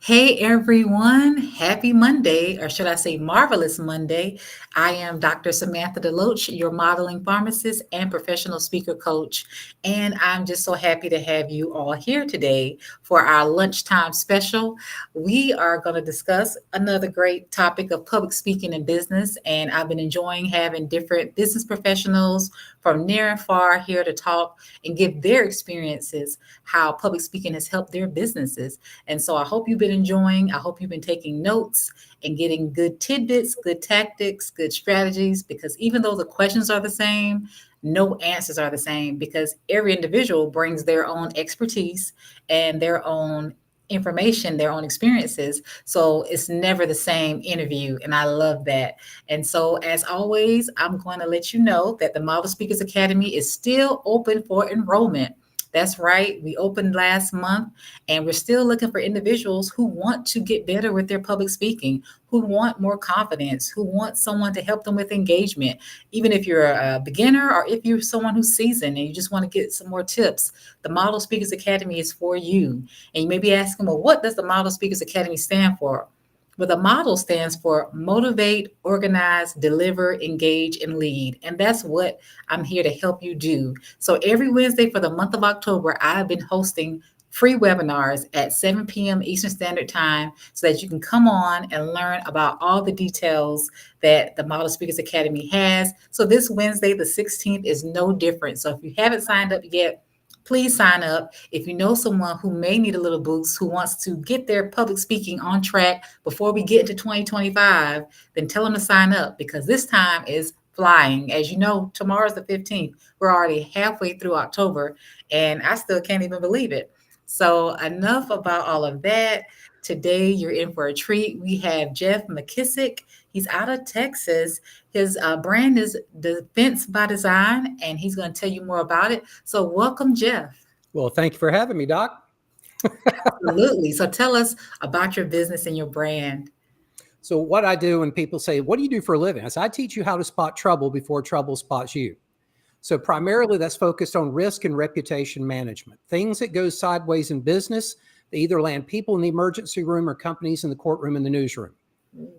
Hey everyone, happy Monday, or should I say marvelous Monday. I am Dr. Samantha DeLoache, your modeling pharmacist and professional speaker coach. And I'm just so happy to have you all here today for our lunchtime special. We are going to discuss another great topic of public speaking in business. And I've been enjoying having different business professionals from near and far here to talk and give their experiences, how public speaking has helped their businesses. And so I hope you've been enjoying. I hope you've been taking notes and getting good tidbits, good tactics, good strategies, because even though the questions are the same, no answers are the same because every individual brings their own expertise and their own information, their own experiences. So it's never the same interview. And I love that. And so, as always, I'm going to let you know that the Model Speakers Academy is still open for enrollment. That's right. We opened last month and we're still looking for individuals who want to get better with their public speaking, who want more confidence, who want someone to help them with engagement. Even if you're a beginner or if you're someone who's seasoned and you just want to get some more tips, the Model Speakers Academy is for you. And you may be asking, well, what does the Model Speakers Academy stand for? Well, the model stands for motivate, organize, deliver, engage, and lead. And that's what I'm here to help you do. So every Wednesday for the month of October, I've been hosting free webinars at 7 p.m. Eastern Standard Time so that you can come on and learn about all the details that the Model Speakers Academy has. So this Wednesday, the 16th, is no different. So if you haven't signed up yet, please sign up. If you know someone who may need a little boost, who wants to get their public speaking on track before we get into 2025, then tell them to sign up because this time is flying. As you know, tomorrow's the 15th. We're already halfway through October, and I still can't even believe it. So, enough about all of that. Today, you're in for a treat. We have Jeff McKissack. He's out of Texas. His brand is Defense by Design, and he's going to tell you more about it. So, welcome, Jeff. Well, thank you for having me, Doc. Absolutely. So, tell us about your business and your brand. So what I do when people say, what do you do for a living? I say, I teach you how to spot trouble before trouble spots you. So primarily that's focused on risk and reputation management. Things that go sideways in business, they either land people in the emergency room or companies in the courtroom and the newsroom.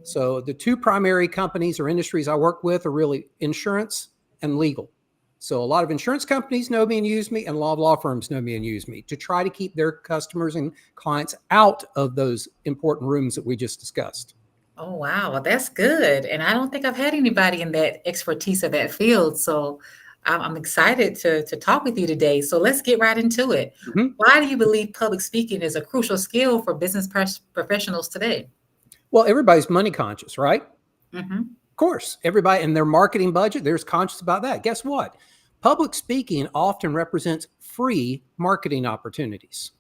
So the two primary companies or industries I work with are really insurance and legal. So a lot of insurance companies know me and use me, and a lot of law firms know me and use me to try to keep their customers and clients out of those important rooms that we just discussed. Oh, wow. Well, that's good. And I don't think I've had anybody in that expertise of that field. So, I'm excited to talk with you today. So, let's get right into it. Mhm. Why do you believe public speaking is a crucial skill for business professionals today? Well, everybody's money conscious, right? Hmm. Of course, everybody in their marketing budget, they're conscious about that. Guess what? Public speaking often represents free marketing opportunities.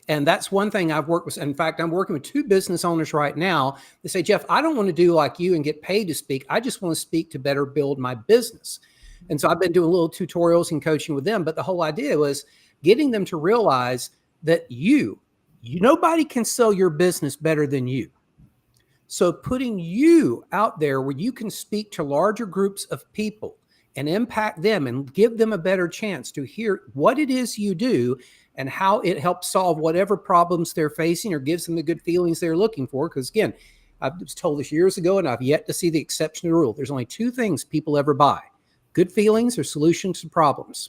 And that's one thing I've worked with. In fact, I'm working with two business owners right now. They say, Jeff, I don't want to do like you and get paid to speak. I just want to speak to better build my business. And so I've been doing little tutorials and coaching with them. But the whole idea was getting them to realize that nobody can sell your business better than you. So putting you out there where you can speak to larger groups of people and impact them and give them a better chance to hear what it is you do and how it helps solve whatever problems they're facing or gives them the good feelings they're looking for. Because again, I was told this years ago, and I've yet to see the exception to the rule. There's only two things people ever buy: good feelings or solutions to problems.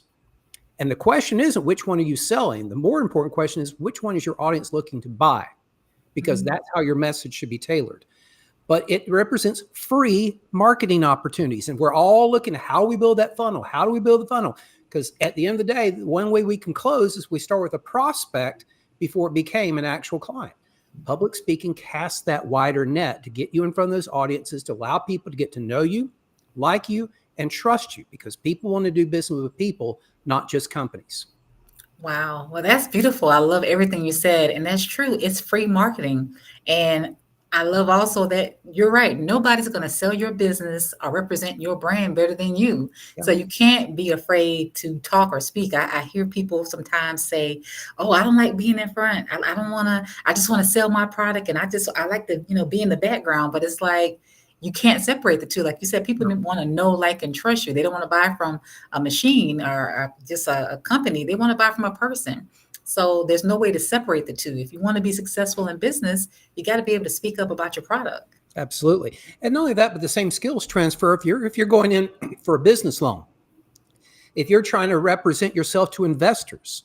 And the question isn't which one are you selling? The more important question is which one is your audience looking to buy? Because that's how your message should be tailored. But it represents free marketing opportunities. And we're all looking at how we build that funnel. How do we build the funnel? Because at the end of the day, one way we can close is we start with a prospect before it became an actual client. Public speaking casts that wider net to get you in front of those audiences, to allow people to get to know you, like you, and trust you, because people want to do business with people, not just companies. Wow. Well, that's beautiful. I love everything you said. And that's true. It's free marketing. And I love also that you're right. Nobody's going to sell your business or represent your brand better than you. Yeah. So you can't be afraid to talk or speak. I hear people sometimes say, oh, I don't like being in front. I don't want to, I just want to sell my product. And I like to, be in the background. But it's like, you can't separate the two. Like you said, people want to know, like, and trust you. They don't want to buy from a machine or just a company. They want to buy from a person. So there's no way to separate the two. If you want to be successful in business, you got to be able to speak up about your product. Absolutely. And not only that, but the same skills transfer if you're going in for a business loan. If you're trying to represent yourself to investors,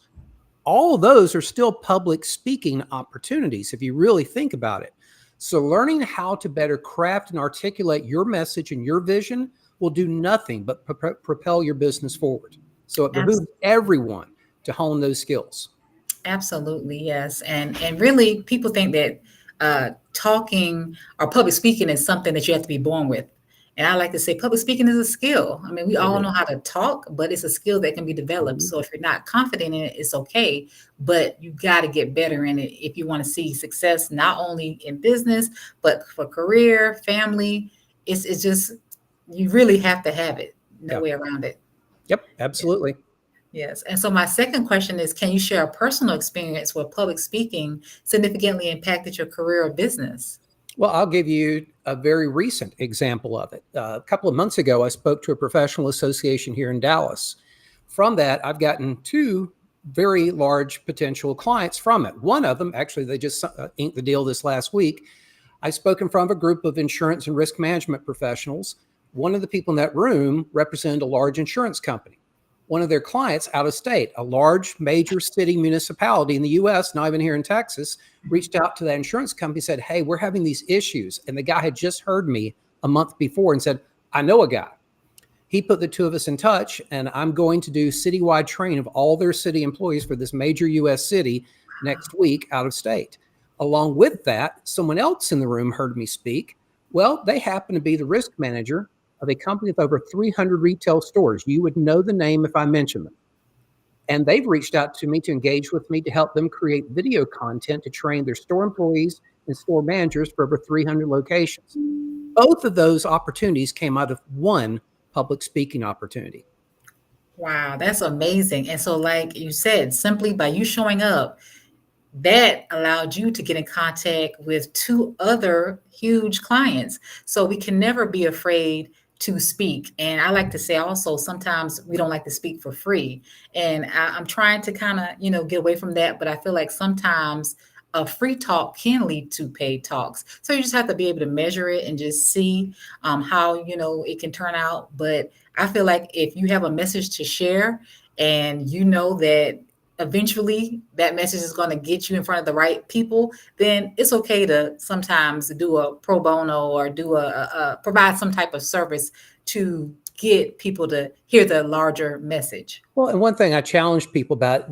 all of those are still public speaking opportunities if you really think about it. So learning how to better craft and articulate your message and your vision will do nothing but propel your business forward. So it behooves everyone to hone those skills. Absolutely, yes. And really people think that talking or public speaking is something that you have to be born with. And I like to say public speaking is a skill. I mean, we It all is. know how to talk, but it's a skill that can be developed. Mhm. So if you're not confident in it, it's okay, but you got to get better in it if you want to see success not only in business, but for career, family. It's just you really have to have it. No Yeah. way around it. Yep. Absolutely. Yes. And so my second question is, can you share a personal experience where public speaking significantly impacted your career or business? Well, I'll give you a very recent example of it. A couple of months ago, I spoke to a professional association here in Dallas. From that, I've gotten two very large potential clients from it. One of them, actually, they just inked the deal this last week. I spoke in front of a group of insurance and risk management professionals. One of the people in that room represented a large insurance company. One of their clients out of state, a large major city municipality in the US, not even here in Texas, reached out to that insurance company, said, "Hey, we're having these issues." And the guy had just heard me a month before and said, "I know a guy." He put the two of us in touch, and I'm going to do citywide training of all their city employees for this major US city next week out of state. Along with that, someone else in the room heard me speak. Well, they happen to be the risk manager of a company with over 300 retail stores. You would know the name if I mentioned them. And they've reached out to me to engage with me to help them create video content to train their store employees and store managers for over 300 locations. Both of those opportunities came out of one public speaking opportunity. Wow, that's amazing. And so, like you said, simply by you showing up, that allowed you to get in contact with two other huge clients. So we can never be afraid to speak. And I like to say also, sometimes we don't like to speak for free. And I'm trying to kind of, get away from that. But I feel like sometimes a free talk can lead to paid talks. So you just have to be able to measure it and just see how, it can turn out. But I feel like if you have a message to share and you know that eventually that message is going to get you in front of the right people, then it's okay to sometimes do a pro bono or do provide some type of service to get people to hear the larger message. Well, and one thing I challenge people about,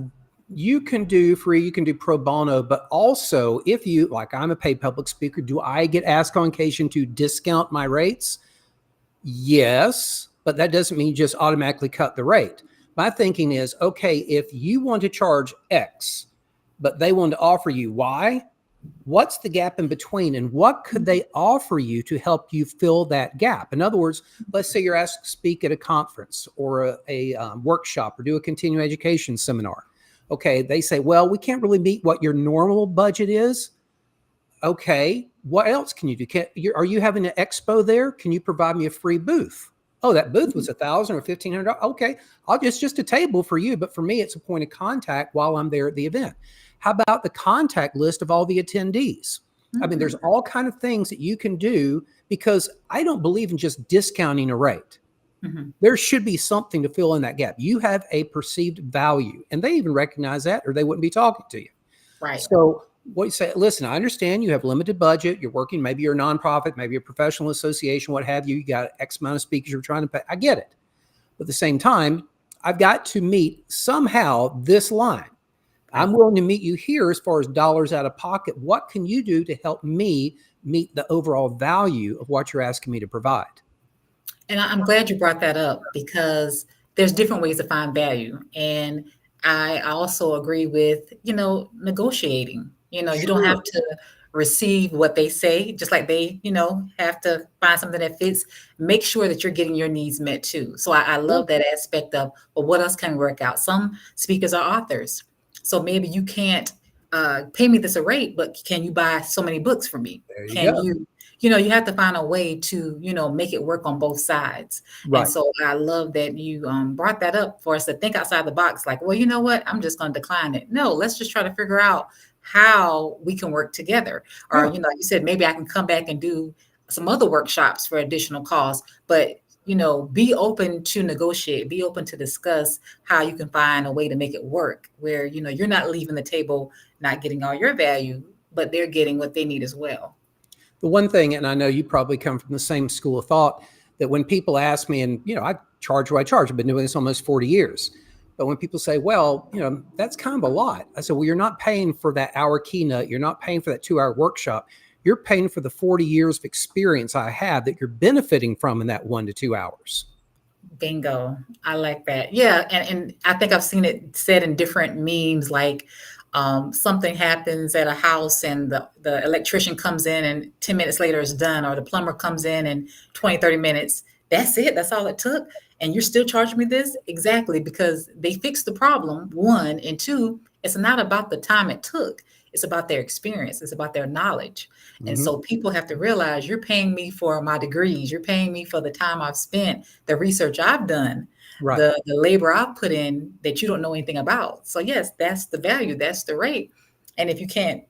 you can do free, you can do pro bono, but also if you, like I'm a paid public speaker, do I get asked on occasion to discount my rates? Yes, but that doesn't mean you just automatically cut the rate. My thinking is, okay, if you want to charge X, but they want to offer you Y, what's the gap in between and what could they offer you to help you fill that gap? In other words, let's say you're asked to speak at a conference or a workshop or do a continuing education seminar. Okay, they say, well, we can't really meet what your normal budget is. Okay, what else can you do? Are you having an expo there? Can you provide me a free booth? Oh, that booth was $1,000 or $1,500. Okay, I'll just a table for you, but for me, it's a point of contact while I'm there at the event. How about the contact list of all the attendees? I mean, there's all kind of things that you can do because I don't believe in just discounting a rate. Mhm. There should be something to fill in that gap. You have a perceived value, and they even recognize that, or they wouldn't be talking to you. Right. So what you say, listen, I understand you have limited budget. You're working, maybe you're a nonprofit, maybe a professional association, what have you. You got X amount of speakers you're trying to pay. I get it. But at the same time, I've got to meet somehow this line. I'm willing to meet you here as far as dollars out of pocket. What can you do to help me meet the overall value of what you're asking me to provide? And I'm glad you brought that up because there's different ways to find value. And I also agree with, negotiating. You don't Sure. have to receive what they say, just like they, have to find something that fits. Make sure that you're getting your needs met too. So I Yeah. love that aspect of, well, what else can work out? Some speakers are authors. So maybe you can't pay me this rate, but can you buy so many books for me? There you Can go. you you have to find a way to, make it work on both sides. And Right. so I love that you brought that up for us to think outside the box. Like, well, you know what? I'm just going to decline it. No, let's just try to figure out how we can work together. Or, Yeah. you said maybe I can come back and do some other workshops for additional costs, but be open to negotiate, be open to discuss how you can find a way to make it work where, you're not leaving the table, not getting all your value, but they're getting what they need as well. The one thing, and I know you probably come from the same school of thought, that when people ask me, and I charge what I charge, I've been doing this almost 40 years. But when people say, well, that's kind of a lot. I said, well, you're not paying for that hour keynote. You're not paying for that 2-hour workshop. You're paying for the 40 years of experience I have that you're benefiting from in that 1 to 2 hours. Bingo. I like that. Yeah. And I think I've seen it said in different memes, like something happens at a house and the electrician comes in and 10 minutes later it's done, or the plumber comes in and 20, 30 minutes. That's it. That's all it took. And you're still charging me this? Exactly. Because they fixed the problem, one, and two, it's not about the time it took. It's about their experience. It's about their knowledge. And Mm-hmm. so people have to realize you're paying me for my degrees. You're paying me for the time I've spent, the research I've done, Right. the labor I've put in that you don't know anything about. So yes, that's the value. That's the rate. And if you can't,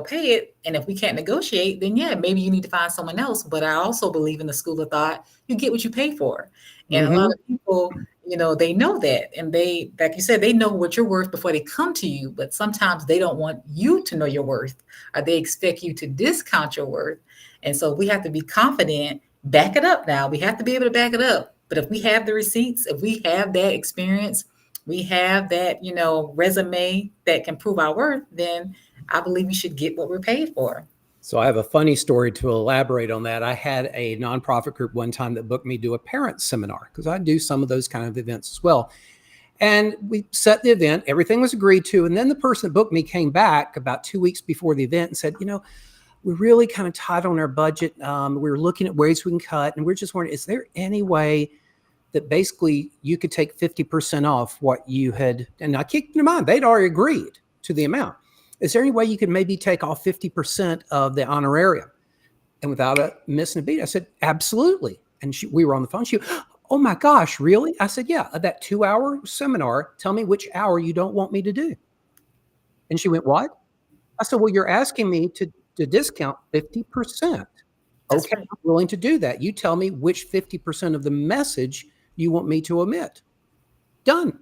pay it, and if we can't negotiate, then yeah, maybe you need to find someone else. But I also believe in the school of thought, you get what you pay for. And a lot Mm-hmm. of people, they know that. And they, like you said, they know what you're worth before they come to you. But sometimes they don't want you to know your worth, or they expect you to discount your worth. And so we have to be confident, back it up now. We have to be able to back it up. But if we have the receipts, if we have that experience, we have that, resume that can prove our worth, then I believe we should get what we're paid for. So I have a funny story to elaborate on that. I had a nonprofit group one time that booked me to do a parent seminar, because I do some of those kind of events as well. And we set the event, everything was agreed to. And then the person that booked me came back about 2 weeks before the event and said, we're really kind of tight on our budget. We're looking at ways we can cut. And we're just wondering, is there any way that basically you could take 50% off what you had? And I kicked in mind, they'd already agreed to the amount. Is there any way you could maybe take off 50% of the honorarium? And without missing a beat, I said, absolutely. And we were on the phone. She, oh my gosh, really? I said, yeah, that 2-hour seminar, tell me which hour you don't want me to do. And she went, what? I said, well, you're asking me to discount 50%. That's Okay, right. I'm willing to do that. You tell me which 50% of the message you want me to omit. Done.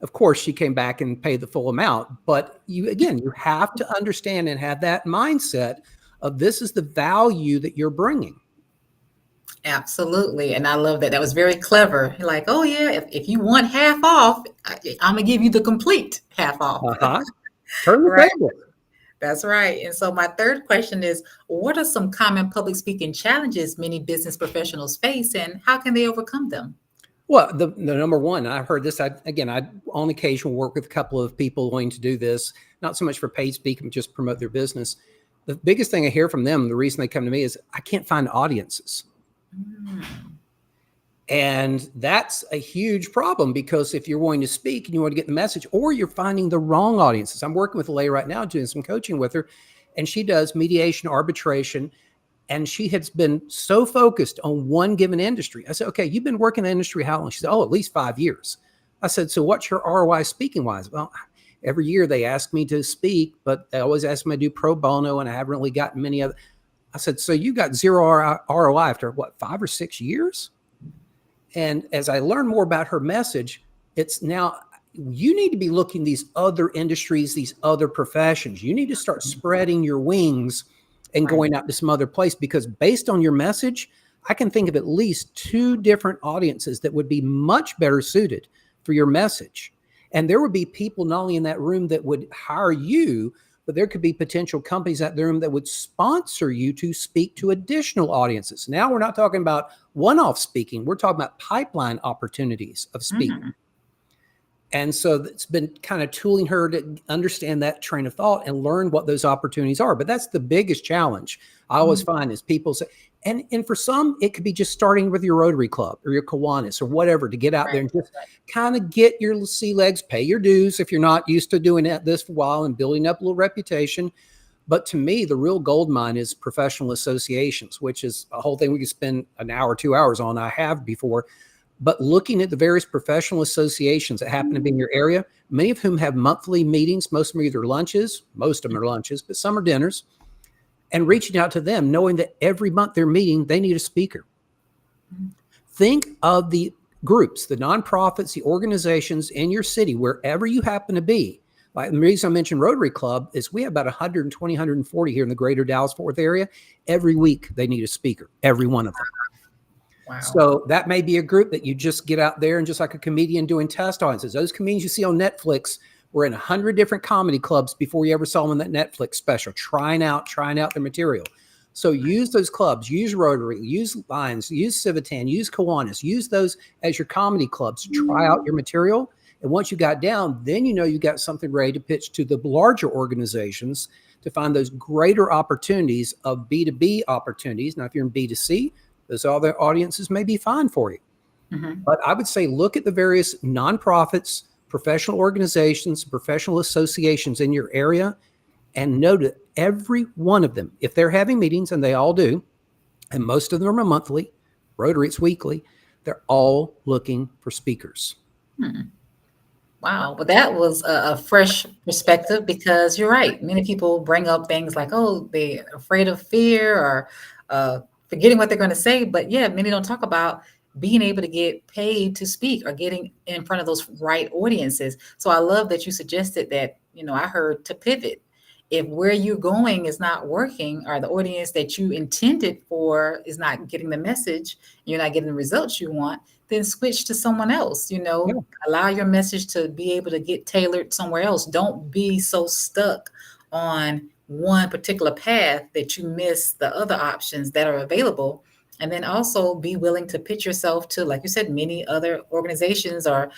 Of course, she came back and paid the full amount. But you have to understand and have that mindset of this is the value that you're bringing. Absolutely. And I love that. That was very clever. Like, oh, yeah, if you want half off, I'm going to give you the complete half off. Uh-huh. Turn the Right. table. That's right. And so my third question is, what are some common public speaking challenges many business professionals face, and how can they overcome them? Well, the number one, I've heard this, I on occasion work with a couple of people wanting to do this, not so much for paid speaking, but just promote their business. The biggest thing I hear from them, the reason they come to me is I can't find audiences. Mm, And that's a huge problem, because if you're wanting to speak and you want to get the message, or you're finding the wrong audiences. I'm working with a lady right now doing some coaching with her, and she does mediation, arbitration. And she has been so focused on one given industry. I said, okay, you've been working in the industry how long? She said, oh, at least 5 years. I said, so what's your ROI speaking wise? Well, every year they ask me to speak, but they always ask me to do pro bono, and I haven't really gotten many of it. I said, so you got zero ROI after what, 5 or 6 years? And as I learned more about her message, it's now you need to be looking these other industries, these other professions. You need to start spreading your wings and right. going out to some other place, because based on your message, I can think of at least 2 different audiences that would be much better suited for your message. And there would be people not only in that room that would hire you, but there could be potential companies out there that would sponsor you to speak to additional audiences. Now we're not talking about one-off speaking. We're talking about pipeline opportunities of speaking. Mm, And so it's been kind of tooling her to understand that train of thought and learn what those opportunities are. But that's the biggest challenge I always mm, find is people say, and for some, it could be just starting with your Rotary Club or your Kiwanis or whatever, to get out there right. and just kind of get your sea legs, pay your dues if you're not used to doing this for a while and building up a little reputation. But to me, the real gold mine is professional associations, which is a whole thing we could spend an hour, 2 hours on. I have before. But looking at the various professional associations that happen to be in your area, many of whom have monthly meetings, most of them are either lunches, most of them are lunches, but some are dinners, and reaching out to them, knowing that every month they're meeting, they need a speaker. Think of the groups, the nonprofits, the organizations in your city, wherever you happen to be. Like the reason I mentioned Rotary Club is we have about 120, 140 here in the greater Dallas-Fort Worth area. Every week they need a speaker, every one of them. Wow. So that may be a group that you just get out there and just like a comedian doing test audiences. Those comedians you see on Netflix were in 100 different comedy clubs before you ever saw them in that Netflix special, trying out their material. So use those clubs, use Rotary, use Lions, use Civitan, use Kiwanis, use those as your comedy clubs to try out your material. And once you got down, then you know you got something ready to pitch to the larger organizations to find those greater opportunities of B2B opportunities. Now, if you're in B2C, those other audiences may be fine for you. Mm-hmm. But I would say look at the various nonprofits, professional organizations, professional associations in your area, and note that every one of them, if they're having meetings, and they all do, and most of them are monthly, Rotary it's weekly, they're all looking for speakers. Wow. Well, that was a fresh perspective because you're right. Many people bring up things like, oh, they're afraid of fear or forgetting what they're going to say. But yeah, many don't talk about being able to get paid to speak or getting in front of those right audiences. So I love that you suggested that, I heard to pivot. If where you're going is not working or the audience that you intended for is not getting the message, you're not getting the results you want, then switch to someone else, Yeah. allow your message to be able to get tailored somewhere else. Don't be so stuck on one particular path that you miss the other options that are available. And then also be willing to pitch yourself to, like you said, many other organizations or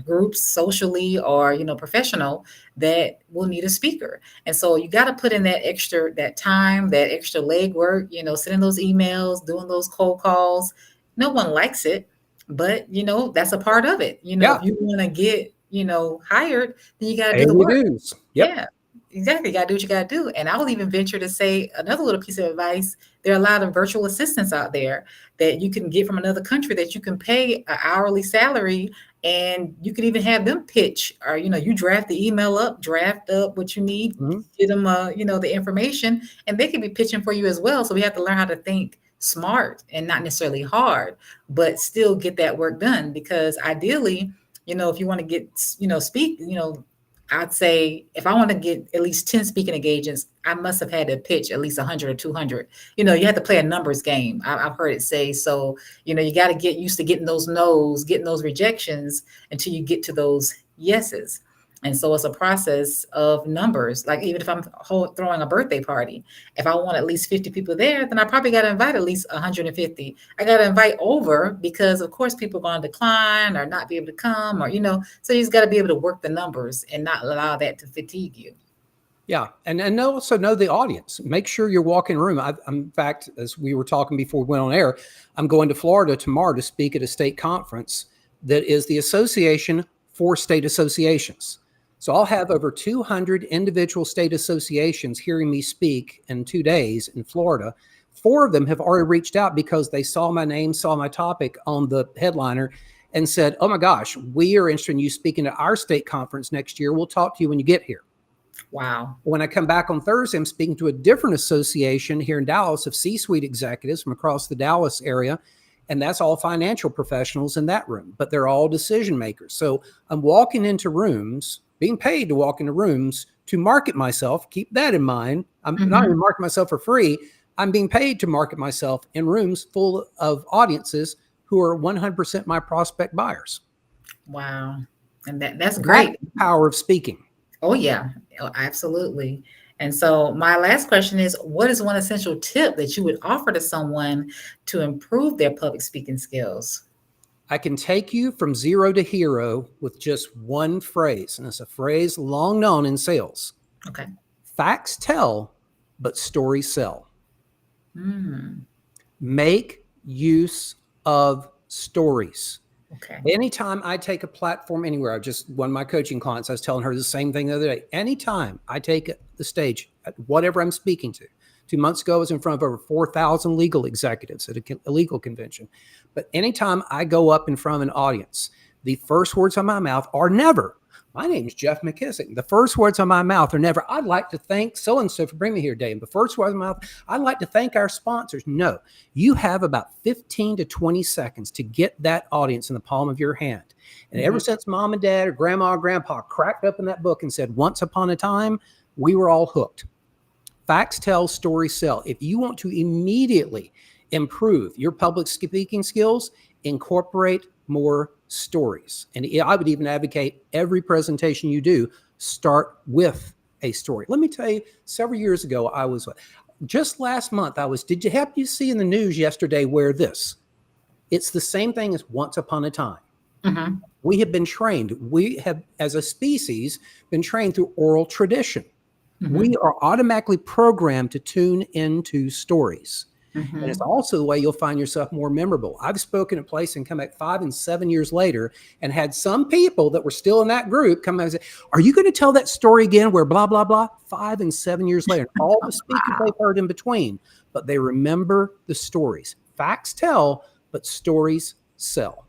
groups socially or, professional that will need a speaker. And so you got to put in that time, that extra legwork, sending those emails, doing those cold calls. No one likes it, but that's a part of it. Yeah. If you want to get, hired, then you got to do Paying the your work. dues. Yep. Yeah, exactly. You got to do what you got to do. And I will even venture to say another little piece of advice. There are a lot of virtual assistants out there that you can get from another country that you can pay an hourly salary, and you can even have them pitch, or you draft the email up, draft up what you need, Mm-hmm. get them the information, and they can be pitching for you as well. So we have to learn how to think smart and not necessarily hard, but still get that work done. Because ideally, if you want to get speak, I'd say if I want to get at least 10 speaking engagements, I must have had to pitch at least 100 or 200. You have to play a numbers game. I've heard it say. So, you got to get used to getting those no's, getting those rejections until you get to those yeses. And so it's a process of numbers. Like even if I'm throwing a birthday party, if I want at least 50 people there, then I probably got to invite at least 150. I got to invite over because, of course, people are going to decline or not be able to come or, so you just got to be able to work the numbers and not allow that to fatigue you. Yeah. And also know the audience. Make sure you're walking room. In fact, as we were talking before we went on air, I'm going to Florida tomorrow to speak at a state conference that is the Association for State Associations. So I'll have over 200 individual state associations hearing me speak in 2 days in Florida. 4 of them have already reached out because they saw my name, saw my topic on the headliner and said, oh my gosh, we are interested in you speaking at our state conference next year. We'll talk to you when you get here. Wow. When I come back on Thursday, I'm speaking to a different association here in Dallas of C-suite executives from across the Dallas area. And that's all financial professionals in that room, but they're all decision makers. So I'm walking into rooms, being paid to walk into rooms to market myself. Keep that in mind. I'm not even marketing myself for free. I'm being paid to market myself in rooms full of audiences who are 100% my prospect buyers. Wow. And that's great. That's the power of speaking. Oh, yeah, absolutely. And so my last question is, what is one essential tip that you would offer to someone to improve their public speaking skills? I can take you from zero to hero with just one phrase, and it's a phrase long known in sales. Okay. Facts tell, but stories sell. Mm. Make use of stories. Okay. Anytime I take a platform anywhere, just one of my coaching clients, I was telling her the same thing the other day. Anytime I take the stage at whatever I'm speaking to, 2 months ago, I was in front of over 4,000 legal executives at a legal convention. But anytime I go up in front of an audience, the first words on my mouth are never, my name is Jeff McKissack. The first words on my mouth are never, I'd like to thank so-and-so for bringing me here today. And the first words on my mouth, I'd like to thank our sponsors. No, you have about 15 to 20 seconds to get that audience in the palm of your hand. And ever since mom and dad or grandma or grandpa cracked open that book and said, once upon a time, we were all hooked. Facts tell, stories sell. If you want to immediately improve your public speaking skills, incorporate more stories. And I would even advocate every presentation you do, start with a story. Let me tell you, several years ago, just last month, did you happen to see in the news yesterday where this? It's the same thing as once upon a time. Mm-hmm. We have been trained. We have, as a species, been trained through oral tradition. Mm-hmm. We are automatically programmed to tune into stories. Mm-hmm. And it's also the way you'll find yourself more memorable. I've spoken at a place and come back 5 and 7 years later and had some people that were still in that group come out and say, are you going to tell that story again where blah, blah, blah? 5 and 7 years later, all the speakers they've heard in between, but they remember the stories. Facts tell, but stories sell.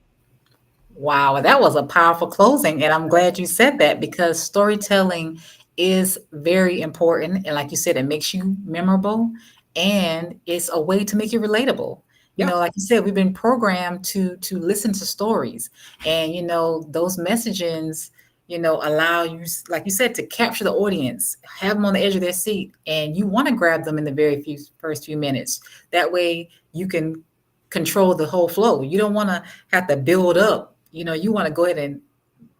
Wow, that was a powerful closing. And I'm glad you said that because storytelling is very important. And like you said, it makes you memorable and it's a way to make you relatable. Yeah. Like you said, we've been programmed to listen to stories and those messages, allow you, like you said, to capture the audience, have them on the edge of their seat, and you want to grab them in the first few minutes. That way you can control the whole flow. You don't want to have to build up. You want to go ahead and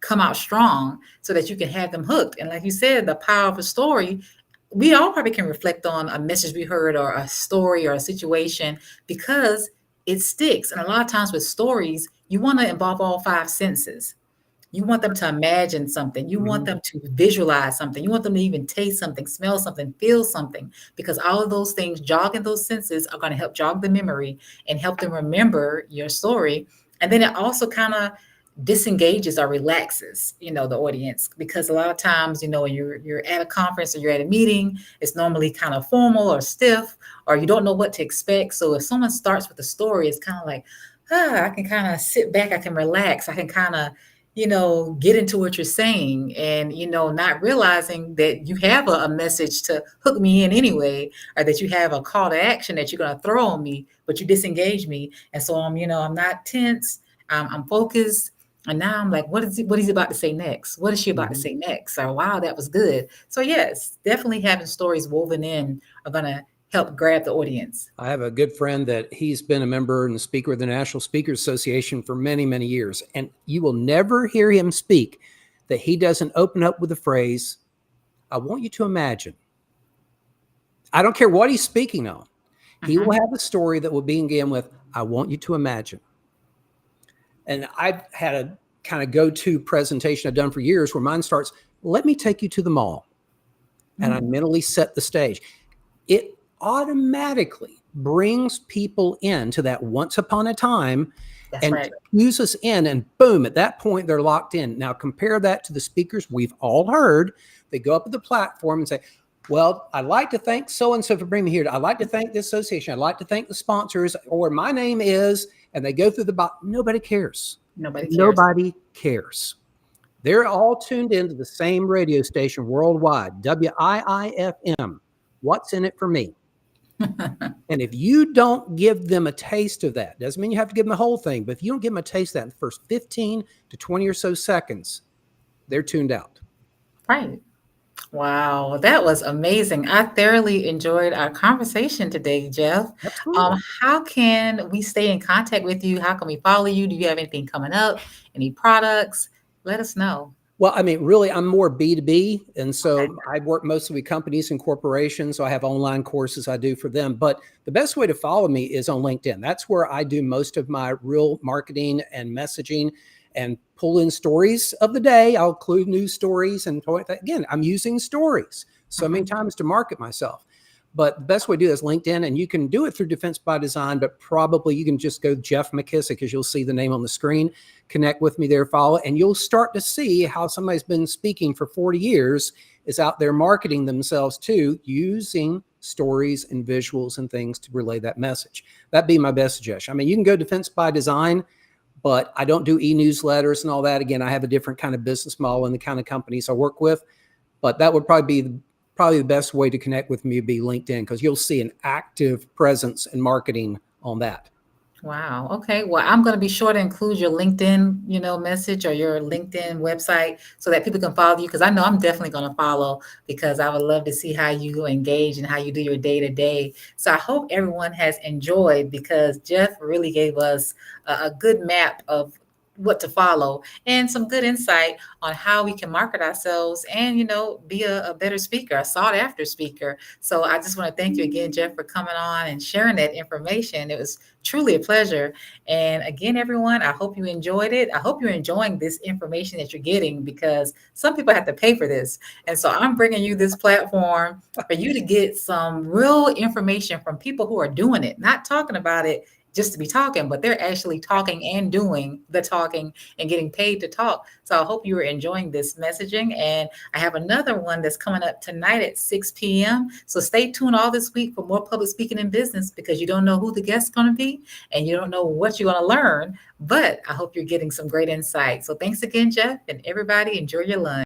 come out strong so that you can have them hooked. And like you said, the power of a story, we all probably can reflect on a message we heard or a story or a situation because it sticks. And a lot of times with stories, you want to involve all 5 senses. You want them to imagine something. You want them to visualize something. You want them to even taste something, smell something, feel something, because all of those things, jogging those senses, are going to help jog the memory and help them remember your story. And then it also kind of disengages or relaxes, the audience, because a lot of times, when you're at a conference or you're at a meeting, it's normally kind of formal or stiff, or you don't know what to expect. So if someone starts with a story, it's kind of like, I can kind of sit back, I can relax, I can kind of, get into what you're saying and, not realizing that you have a message to hook me in anyway, or that you have a call to action that you're going to throw on me, but you disengage me. And so I'm not tense. I'm focused. And now I'm like, what is he about to say next? What is she about to say next? Or, wow, that was good. So yes, definitely having stories woven in are going to help grab the audience. I have a good friend that he's been a member and a speaker of the National Speakers Association for many, many years. And you will never hear him speak that he doesn't open up with the phrase, I want you to imagine. I don't care what he's speaking on. He will have a story that will begin with, I want you to imagine. And I've had a kind of go-to presentation I've done for years where mine starts, let me take you to the mall. And I mentally set the stage. It automatically brings people into that once upon a time. That's and right. cues us in, and boom, at that point, they're locked in. Now, compare that to the speakers we've all heard. They go up to the platform and say, well, I'd like to thank so-and-so for bringing me here. I'd like to thank this association. I'd like to thank the sponsors, or my name is, and they go through the box. Nobody cares. Nobody cares. They're all tuned into the same radio station worldwide, WIIFM. What's in it for me? And if you don't give them a taste of that, doesn't mean you have to give them the whole thing, but if you don't give them a taste of that in the first 15 to 20 or so seconds, they're tuned out. Right. Wow, that was amazing. I thoroughly enjoyed our conversation today, Jeff. How can we stay in contact with you? How can we follow you? Do you have anything coming up? Any products? Let us know. Well, I mean, really, I'm more B2B. And so I work mostly with companies and corporations. So I have online courses I do for them. But the best way to follow me is on LinkedIn. That's where I do most of my real marketing and messaging and pull in stories of the day. I'll include news stories. And again, I'm using stories so many times to market myself. But the best way to do it is LinkedIn, and you can do it through Defense by Design, but probably you can just go Jeff McKissack, as you'll see the name on the screen. Connect with me there, follow, and you'll start to see how somebody's been speaking for 40 years is out there marketing themselves too, using stories and visuals and things to relay that message. That'd be my best suggestion. I mean, you can go Defense by Design, but I don't do e-newsletters and all that. Again, I have a different kind of business model and the kind of companies I work with, but that would probably be the best way to connect with me would be LinkedIn, because you'll see an active presence in marketing on that. Wow. Okay. Well, I'm going to be sure to include your LinkedIn, message or your LinkedIn website so that people can follow you. Because I know I'm definitely going to follow because I would love to see how you engage and how you do your day to day. So I hope everyone has enjoyed because Jeff really gave us a good map of what to follow and some good insight on how we can market ourselves and be a better speaker, a sought after speaker. So I just want to thank you again, Jeff, for coming on and sharing that information. It was truly a pleasure. And again, everyone, I hope you enjoyed it. I hope you're enjoying this information that you're getting because some people have to pay for this. And so I'm bringing you this platform for you to get some real information from people who are doing it, not talking about it just to be talking, but they're actually talking and doing the talking and getting paid to talk. So I hope you are enjoying this messaging. And I have another one that's coming up tonight at 6 p.m. So stay tuned all this week for more public speaking in business because you don't know who the guest's going to be and you don't know what you're going to learn. But I hope you're getting some great insight. So thanks again, Jeff, and everybody enjoy your lunch.